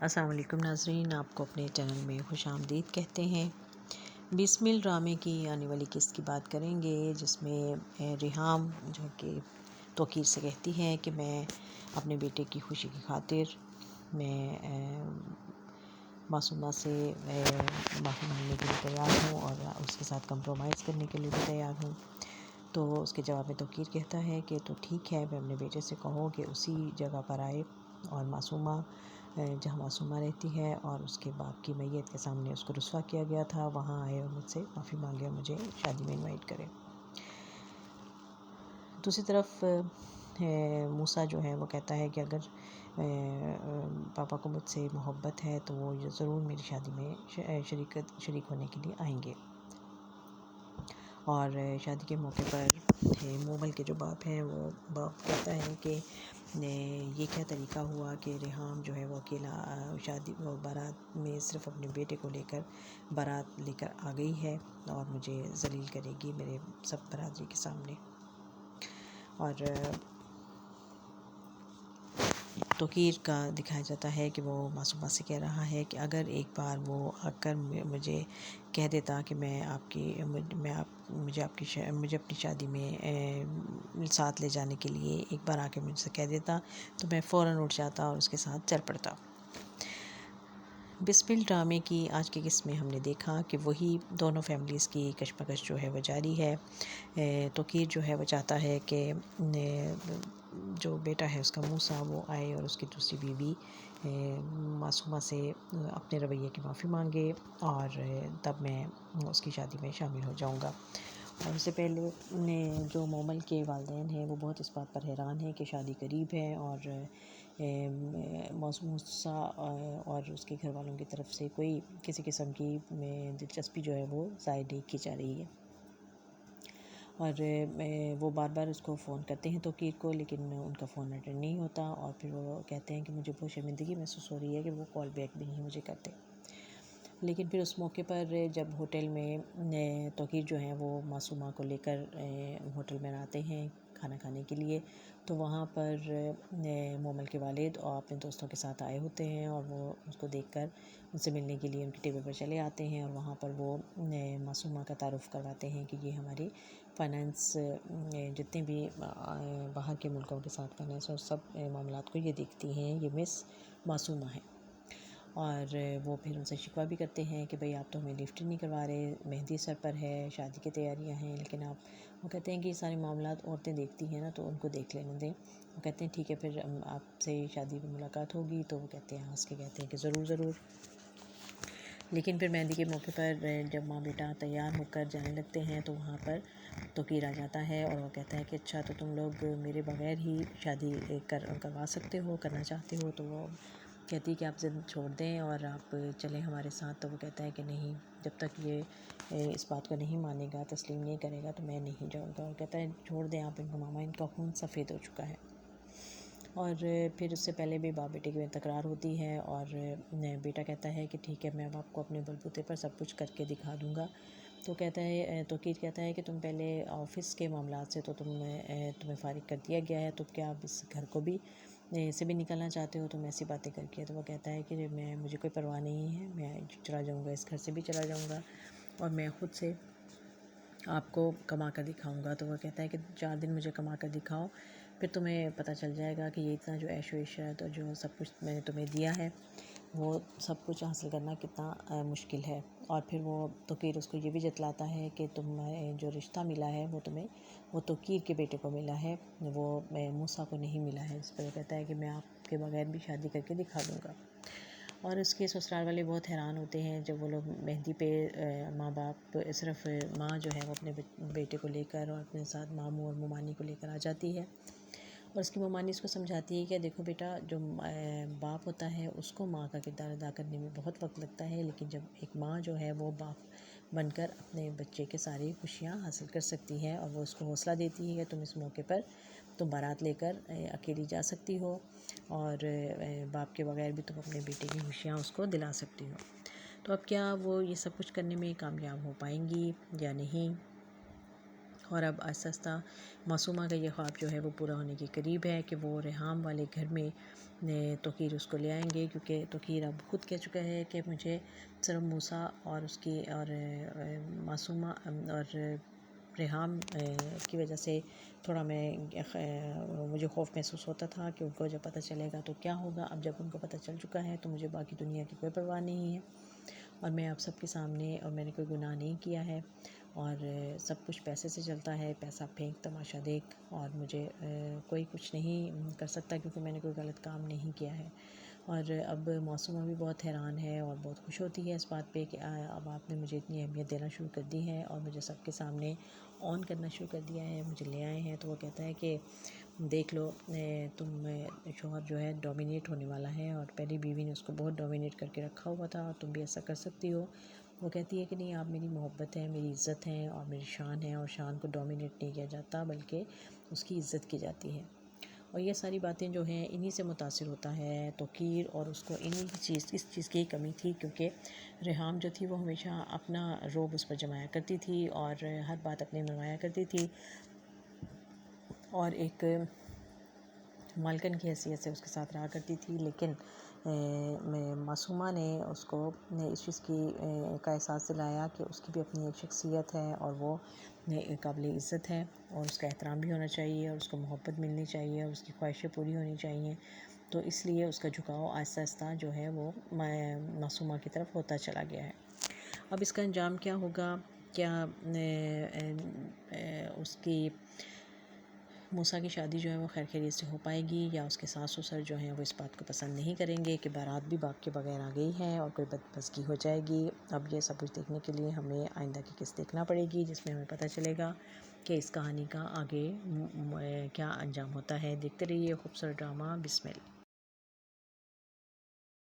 السلام علیکم ناظرین، آپ کو اپنے چینل میں خوش آمدید کہتے ہیں۔ بسمل ڈرامے کی آنے والی قسط کی بات کریں گے، جس میں ریحام جو کہ توقیر سے کہتی ہے کہ میں اپنے بیٹے کی خوشی کی خاطر میں معصومہ سے معافی مانگنے کے لیے تیار ہوں اور اس کے ساتھ کمپرومائز کرنے کے لیے بھی تیار ہوں۔ تو اس کے جواب میں توقیر کہتا ہے کہ تو ٹھیک ہے، میں اپنے بیٹے سے کہوں کہ اسی جگہ پر آئے اور معصومہ جہاں معصومہ رہتی ہے اور اس کے باپ کی میت کے سامنے اس کو رسوا کیا گیا تھا، وہاں آئے اور مجھ سے معافی مانگے اور مجھے شادی میں انوائٹ کرے۔ دوسری طرف موسیٰ جو ہے وہ کہتا ہے کہ اگر پاپا کو مجھ سے محبت ہے تو وہ ضرور میری شادی میں شریک ہونے کے لیے آئیں گے۔ اور شادی کے موقع پر مومل کے جو باپ ہیں وہ باپ کہتا ہے کہ یہ کیا طریقہ ہوا کہ ریحام جو ہے وہ اکیلا بارات میں صرف اپنے بیٹے کو لے کر بارات لے کر آ گئی ہے اور مجھے ذلیل کرے گی میرے سب برادری کے سامنے۔ اور توقیر کا دکھایا جاتا ہے کہ وہ معصومہ سے کہہ رہا ہے کہ اگر ایک بار وہ آ کر مجھے کہہ دیتا کہ مجھے اپنی شادی میں ساتھ لے جانے کے لیے ایک بار آ کے مجھ سے کہہ دیتا تو میں فوراً اٹھ جاتا اور اس کے ساتھ چل پڑتا۔ بسمل ڈرامے کی آج کی قسط میں ہم نے دیکھا کہ وہی دونوں فیملیز کی کشمکش جو ہے وہ جاری ہے۔ توقیر جو ہے وہ چاہتا ہے کہ جو بیٹا ہے اس کا موسیٰ وہ آئے اور اس کی دوسری بیوی معصومہ سے اپنے رویے کی معافی مانگے اور تب میں اس کی شادی میں شامل ہو جاؤں گا۔ اور اس سے پہلے جو مومل کے والدین ہیں وہ بہت اس بات پر حیران ہیں کہ شادی قریب ہے اور موسیٰ اور اس کے گھر والوں کی طرف سے کسی قسم کی دلچسپی جو ہے وہ ظاہر نہیں کی جا رہی ہے۔ اور وہ بار بار اس کو فون کرتے ہیں توقیر کو، لیکن ان کا فون اٹینڈ نہیں ہوتا اور پھر وہ کہتے ہیں کہ مجھے بہت شرمندگی محسوس ہو رہی ہے کہ وہ کال بیک بھی نہیں مجھے کرتے۔ لیکن پھر اس موقع پر جب ہوٹل میں توقیر جو ہیں وہ معصومہ کو لے کر ہوٹل میں آتے ہیں کھانا کھانے کے لیے، تو وہاں پر مومل کے والد اور اپنے دوستوں کے ساتھ آئے ہوتے ہیں اور وہ اس کو دیکھ کر ان سے ملنے کے لیے ان کے ٹیبل پر چلے آتے ہیں اور وہاں پر وہ معصومہ کا تعارف کرواتے ہیں کہ یہ ہماری فائنانس جتنے بھی باہر کے ملکوں کے ساتھ فائنانس اور سب معاملات کو یہ دیکھتی ہیں، یہ مس معصومہ ہے۔ اور وہ پھر ان سے شکوہ بھی کرتے ہیں کہ بھئی آپ تو ہمیں لفٹ نہیں کروا رہے، مہندی سر پر ہے، شادی کی تیاریاں ہیں، لیکن وہ کہتے ہیں کہ یہ سارے معاملات عورتیں دیکھتی ہیں نا، تو ان کو دیکھ لینے دیں۔ وہ کہتے ہیں ٹھیک ہے، پھر آپ سے شادی میں ملاقات ہوگی، تو وہ کہتے ہیں ہنس کے کہتے ہیں کہ ضرور ضرور۔ لیکن پھر مہندی کے موقع پر جب ماں بیٹا تیار ہو کر جانے لگتے ہیں تو وہاں پر توقیر آ جاتا ہے اور وہ کہتا ہے کہ اچھا تو تم لوگ میرے بغیر ہی شادی کروا سکتے ہو، کرنا چاہتے ہو؟ تو وہ کہتی ہے کہ آپ ضد چھوڑ دیں اور آپ چلیں ہمارے ساتھ۔ تو وہ کہتا ہے کہ نہیں، جب تک یہ اس بات کو نہیں مانے گا، تسلیم نہیں کرے گا، تو میں نہیں جاؤں گا۔ اور کہتا ہے چھوڑ دیں آپ ان کو ماما، ان کا خون سفید ہو چکا ہے۔ اور پھر اس سے پہلے بھی باپ بیٹے کی تکرار ہوتی ہے اور بیٹا کہتا ہے کہ ٹھیک ہے، میں اب آپ کو اپنے بلبوتے پر سب کچھ کر کے دکھا دوں گا۔ تو توقیر کہتا ہے کہ تم پہلے آفس کے معاملات سے تو تمہیں فارغ کر دیا گیا ہے، تو کیا آپ اس گھر کو بھی سے بھی نکلنا چاہتے ہو؟ تم ایسی باتیں کر کے۔ تو وہ کہتا ہے کہ مجھے کوئی پرواہ نہیں ہے، میں چلا جاؤں گا، اس گھر سے بھی چلا جاؤں گا اور میں خود سے آپ کو کما کر دکھاؤں گا۔ تو وہ کہتا ہے کہ 4 دن مجھے کما کر دکھاؤ، پھر تمہیں پتہ چل جائے گا کہ یہ اتنا جو عیش و عشرت اور جو سب کچھ میں نے تمہیں دیا ہے وہ سب کچھ حاصل کرنا کتنا مشکل ہے۔ اور پھر وہ توقیر اس کو یہ بھی جتلاتا ہے کہ تمہیں جو رشتہ ملا ہے وہ توقیر کے بیٹے کو ملا ہے، وہ موسیٰ کو نہیں ملا ہے۔ اس پر وہ کہتا ہے کہ میں آپ کے بغیر بھی شادی کر کے دکھا دوں گا۔ اور اس کے سسرال والے بہت حیران ہوتے ہیں جب وہ لوگ مہندی پہ ماں باپ صرف ماں جو ہے وہ اپنے بیٹے کو لے کر اور اپنے ساتھ ماموں اور ممانی کو لے کر آ جاتی ہے اور اس کی ممانی اس کو سمجھاتی ہے کہ دیکھو بیٹا، جو باپ ہوتا ہے اس کو ماں کا کردار ادا کرنے میں بہت وقت لگتا ہے، لیکن جب ایک ماں جو ہے وہ باپ بن کر اپنے بچے کے ساری خوشیاں حاصل کر سکتی ہے اور وہ اس کو حوصلہ دیتی ہے کہ تم اس موقع پر تم بارات لے کر اکیلی جا سکتی ہو اور باپ کے بغیر بھی تم اپنے بیٹے کی خوشیاں اس کو دلا سکتی ہو۔ تو اب کیا وہ یہ سب کچھ کرنے میں کامیاب ہو پائیں گی یا نہیں؟ اور اب آہستہ آہستہ معصومہ کا یہ خواب جو ہے وہ پورا ہونے کے قریب ہے کہ وہ ریحام والے گھر میں توقیر اس کو لے آئیں گے، کیونکہ توقیر اب خود کہہ چکا ہے کہ مجھے صرف موسیٰ اور اس کی اور معصومہ اور ریحام کی وجہ سے تھوڑا مجھے خوف محسوس ہوتا تھا کہ ان کو جب پتہ چلے گا تو کیا ہوگا۔ اب جب ان کو پتہ چل چکا ہے تو مجھے باقی دنیا کی کوئی پرواہ نہیں ہے، اور میں آپ سب کے سامنے، اور میں نے کوئی گناہ نہیں کیا ہے، اور سب کچھ پیسے سے چلتا ہے، پیسہ پھینک تماشا دیکھ، اور مجھے کوئی کچھ نہیں کر سکتا کیونکہ میں نے کوئی غلط کام نہیں کیا ہے۔ اور اب معصومہ بھی بہت حیران ہے اور بہت خوش ہوتی ہے اس بات پہ کہ اب آپ نے مجھے اتنی اہمیت دینا شروع کر دی ہے اور مجھے سب کے سامنے آن کرنا شروع کر دیا ہے، مجھے لے آئے ہیں۔ تو وہ کہتا ہے کہ دیکھ لو، تم شوہر جو ہے ڈومینیٹ ہونے والا ہے، اور پہلی بیوی نے اس کو بہت ڈومینیٹ کر کے رکھا ہوا تھا، اور تم بھی ایسا کر سکتی ہو۔ وہ کہتی ہے کہ نہیں، آپ میری محبت ہے، میری عزت ہے اور میری شان ہے، اور شان کو ڈومینیٹ نہیں کیا جاتا بلکہ اس کی عزت کی جاتی ہے۔ اور یہ ساری باتیں جو ہیں انہی سے متاثر ہوتا ہے توقیر، اور اس کو اس چیز کی کمی تھی، کیونکہ ریحام جو تھی وہ ہمیشہ اپنا روب اس پر جمایا کرتی تھی اور ہر بات اپنے منوایا کرتی تھی، اور ایک مالکن کی حیثیت سے اس کے ساتھ رہا کرتی تھی۔ لیکن معصومہ نے اس کو اس چیز کا احساس دلایا کہ اس کی بھی اپنی ایک شخصیت ہے، اور وہ قابل عزت ہے، اور اس کا احترام بھی ہونا چاہیے، اور اس کو محبت ملنی چاہیے، اور اس کی خواہشیں پوری ہونی چاہیے۔ تو اس لیے اس کا جھکاؤ آہستہ آہستہ جو ہے وہ معصومہ کی طرف ہوتا چلا گیا ہے۔ اب اس کا انجام کیا ہوگا؟ کیا اس کی موسیٰ کی شادی جو ہے وہ خیر خیریت سے ہو پائے گی، یا اس کے ساس سسر جو ہیں وہ اس بات کو پسند نہیں کریں گے کہ بارات بھی باپ کے بغیر آ گئی ہے اور کوئی بدمزگی ہو جائے گی؟ اب یہ سب کچھ دیکھنے کے لیے ہمیں آئندہ کی قسط دیکھنا پڑے گی، جس میں ہمیں پتہ چلے گا کہ اس کہانی کا آگے کیا انجام ہوتا ہے۔ دیکھتے رہیے خوبصورت ڈرامہ بسم اللہ۔